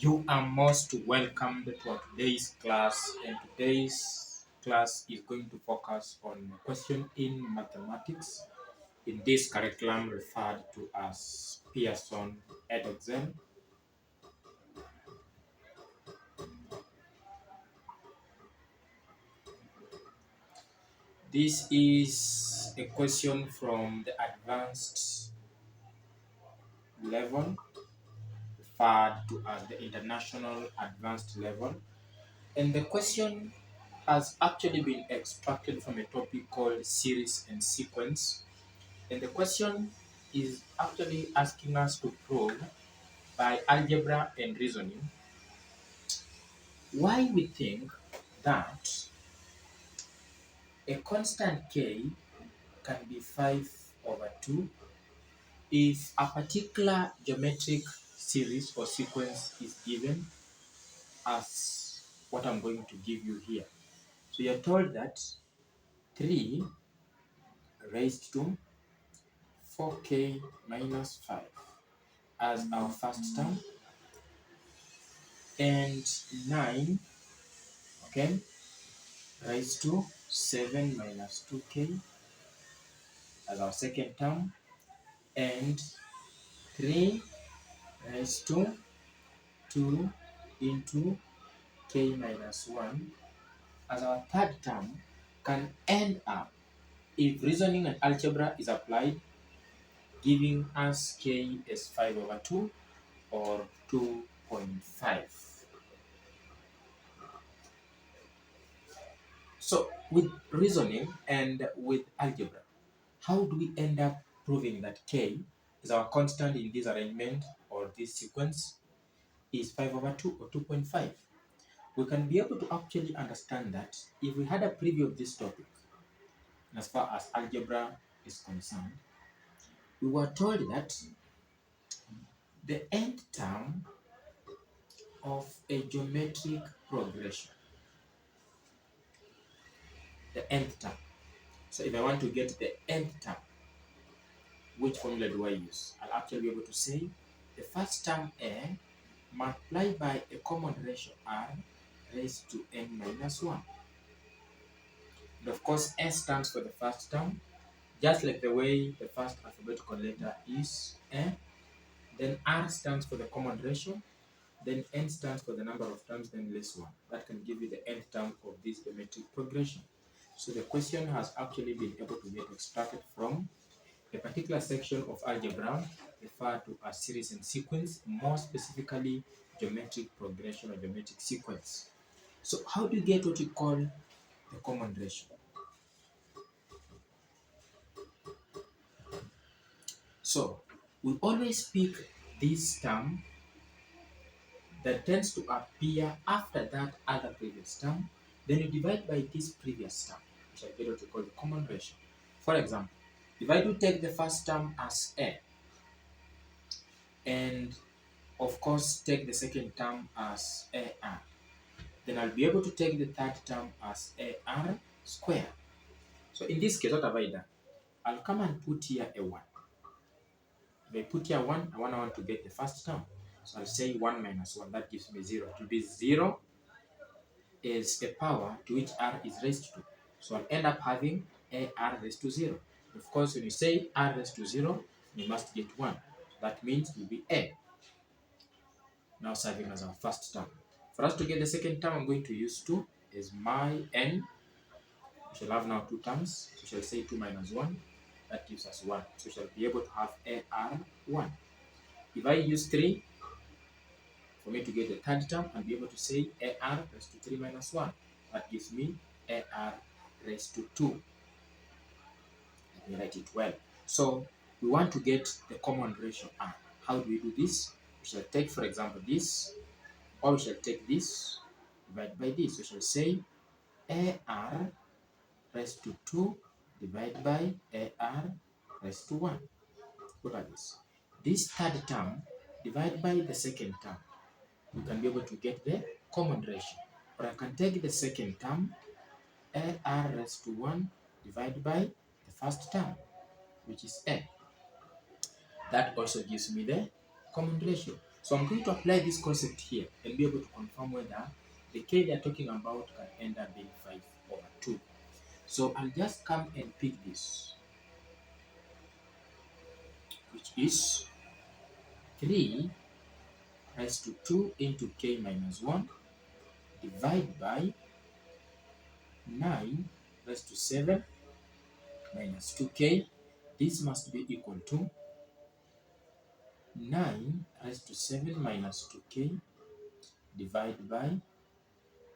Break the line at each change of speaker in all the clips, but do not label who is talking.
You are most welcomed to today's class, and today's class is going to focus on a question in mathematics in this curriculum referred to as Pearson Edexcel. This is a question from the advanced level referred to as the international advanced level. And the question has actually been extracted from a topic called series and sequence. And the question is actually asking us to prove by algebra and reasoning why we think that a constant k can be 5 over 2 if a particular geometric series or sequence is given as what I'm going to give you here. So you're told that 3 raised to 4k minus 5 as our first term, and 9 raised to 7 minus 2k as our second term, and 3 raised to 2 into k minus 1 as our third term can end up, if reasoning and algebra is applied, giving us k as 5 over 2 or 2.5. So with reasoning and with algebra, how do we end up proving that k is our constant in this arrangement or this sequence is 5 over 2 or 2.5? We can be able to actually understand that if we had a preview of this topic, as far as algebra is concerned, we were told that the nth term of a geometric progression, the nth term. So if I want to get the nth term, which formula do I use? I'll actually be able to say the first term n multiplied by a common ratio r raised to n minus 1. And of course, S stands for the first term, just like the way the first alphabetical letter is N. Then R stands for the common ratio. Then N stands for the number of terms, then less 1. That can give you the nth term of this geometric progression. So the question has actually been able to get extracted from a particular section of algebra referred to as series and sequence, more specifically geometric progression or geometric sequence. So how do you get what you call the common ratio? So we always pick this term that tends to appear after that other previous term, then you divide by this previous term, which I get what we call the common ratio. For example, if I do take the first term as A, and of course take the second term as AR, then I'll be able to take the third term as AR squared. So in this case, what have I done? I'll come and put here a 1. If I put here 1, I want to get the first term. So I'll say 1 minus 1, that gives me 0. To be 0 is a power to which r is raised to. So I'll end up having a r raised to 0. Of course, when you say r raised to 0, you must get 1. That means it will be a. Now serving as our first term. For us to get the second term, I'm going to use 2 as my n. We shall have now 2 terms. So we shall say 2 minus 1. That gives us 1. So we shall be able to have AR 1. If I use 3, for me to get the third term, I'll be able to say AR raised to 3 minus 1. That gives me AR raised to 2. Let me write it well. So we want to get the common ratio R. How do we do this? We shall take, for example, this, or we shall take this, divide by this. We shall say AR raised to 2 divided by AR raised to 1. Look at this. This third term divided by the second term. We can be able to get the common ratio. Or I can take the second term, AR raised to 1 divided by the first term, which is A. That also gives me the common ratio. So I'm going to apply this concept here and be able to confirm whether the k they're talking about can end up being 5/2. So I'll just come and pick this, which is 3 raised to 2 into k minus 1 divided by 9 raised to 7 minus 2k. This must be equal to 9 raised to 7 minus 2k divided by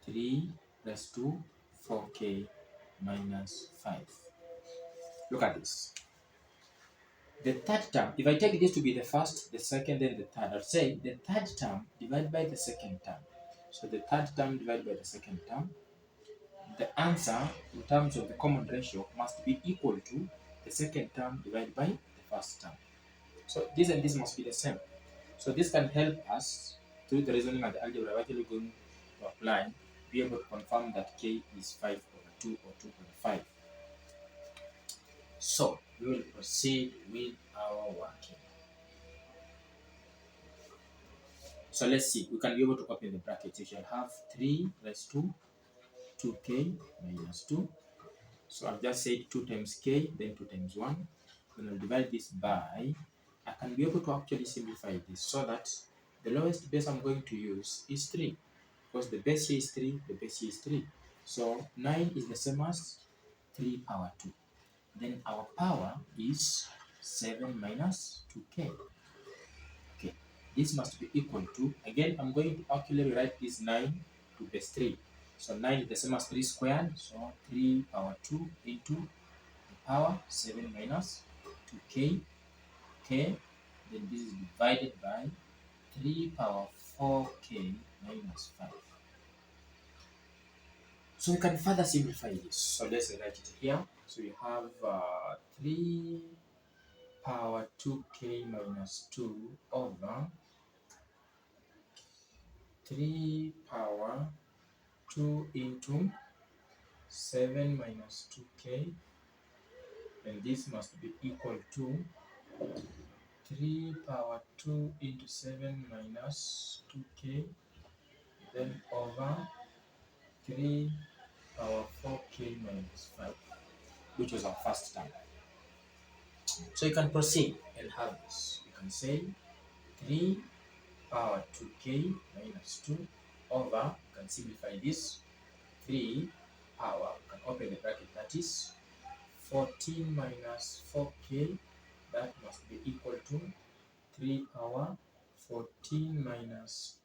3 raised to 4k minus 5. Look at this. The third term, if I take this to be the first, the second, then the third, I'll say the third term divided by the second term. So the third term divided by the second term, the answer in terms of the common ratio must be equal to the second term divided by the first term. So this and this must be the same. So this can help us through the reasoning and the algebra we're actually going to apply, be able to confirm that k is 5/2 or 2.5. So we will proceed with our working. So let's see, we can be able to open the brackets. You shall have 3 raised to 2k minus 2. So I've just said 2 times k, then 2 times 1. Then I'll divide this by, I can be able to actually simplify this so that the lowest base I'm going to use is 3. Because the base here is 3, the base here is 3. So 9 is the same as 3 power 2. Then our power is 7 minus 2k. Okay, this must be equal to, again, I'm going to actually rewrite this 9 to base 3. So 9 is the same as 3 squared, so 3 power 2 into the power 7 minus 2k, k, then this is divided by 3 power 4k minus 5. So we can further simplify this. So let's write it here. So you have 3 power 2k minus 2 over 3 power 2 into 7 minus 2k, and this must be equal to 3 power 2 into 7 minus 2k, then over 3 power 4k minus 5, which was our first term. So you can proceed and have this. You can say 3 power 2k minus 2 over, you can simplify this, 3 power, you can open the bracket, that is 14 minus 4k, that must be equal to 3 power 14 minus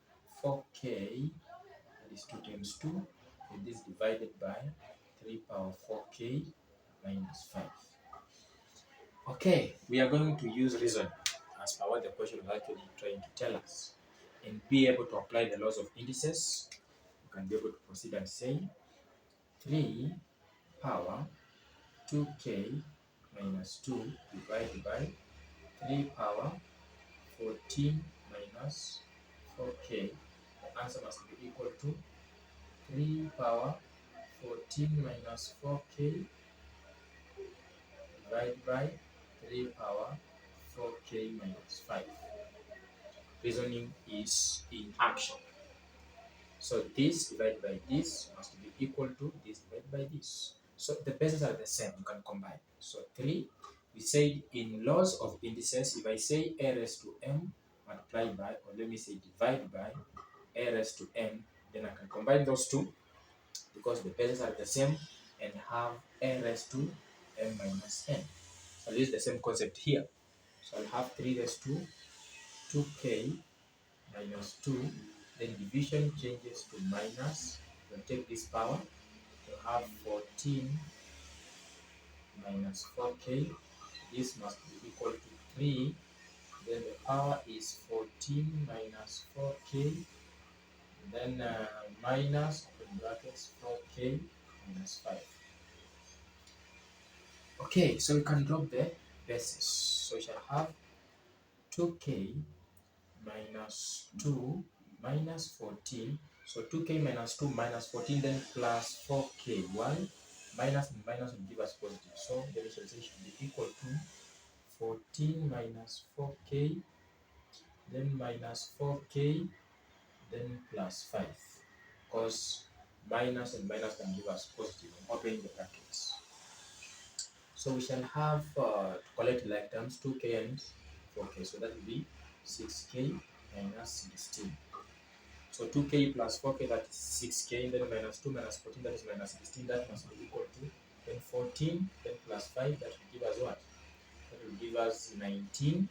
4k, that is 2 times 2, and this divided by 3 power 4k minus 5. Okay, we are going to use reason as per what the question is actually trying to tell us, and be able to apply the laws of indices. You can be able to proceed and say 3 power 2k minus 2 divided by 3 power 14 minus 4k. The answer must be equal to 3 power 14 minus 4k divided by 3 power 4k minus 5. Reasoning is in action. So this divided by this must be equal to this divided by this. So the bases are the same, you can combine. So 3, we said in laws of indices, if I say a raised to m multiplied by, or let me say divide by a raised to m, then I can combine those two because the bases are the same and have a raised to m minus n. So I'll use the same concept here. So I'll have 3 raised to 2k minus 2, then division changes to minus. We'll take this power to have 14 minus 4k. This must be equal to 3. Then the power is 14 minus 4k. Then minus, open brackets, 4k minus 5. Okay, so we can drop the bases. So we shall have 2k minus 2 minus 14. So 2k minus 2 minus 14, then plus 4k. Why? Minus and minus will give us positive. So the result should be equal to 14 minus 4k then minus 4k, then plus 5. Because minus and minus can give us positive. I'm opening the brackets. So we shall have to collect like terms 2k and 4k. So that will be 6k minus 16. So 2k plus 4k, that is 6k, then minus 2 minus 14, that is minus 16, that must be equal to then 14, then plus 5, that will give us what? That will give us 19k,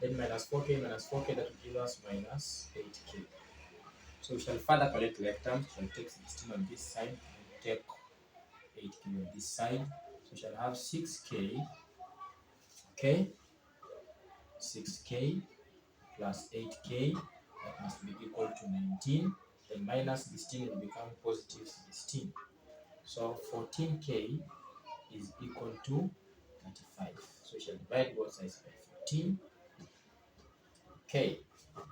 then minus 4k minus 4k, that will give us minus 8k. So we shall further collect like terms. We shall take 16 on this side and take 8k on this side. So we shall have 6k, okay, 6k plus 8k, that must be equal to 19. Then minus 16 will become positive 16. So 14k is equal to 35. So we shall divide both sides by 14k,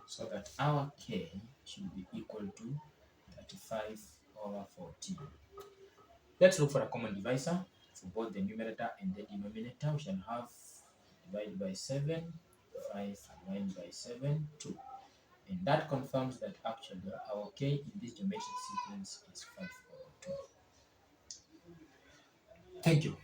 so that our k should be equal to 35 over 14. Let's look for a common divisor for both the numerator and the denominator. We shall have divide by 7, 5, divide by 7, 2. And that confirms that actually our k in this geometric sequence is 5 over 2. Thank you.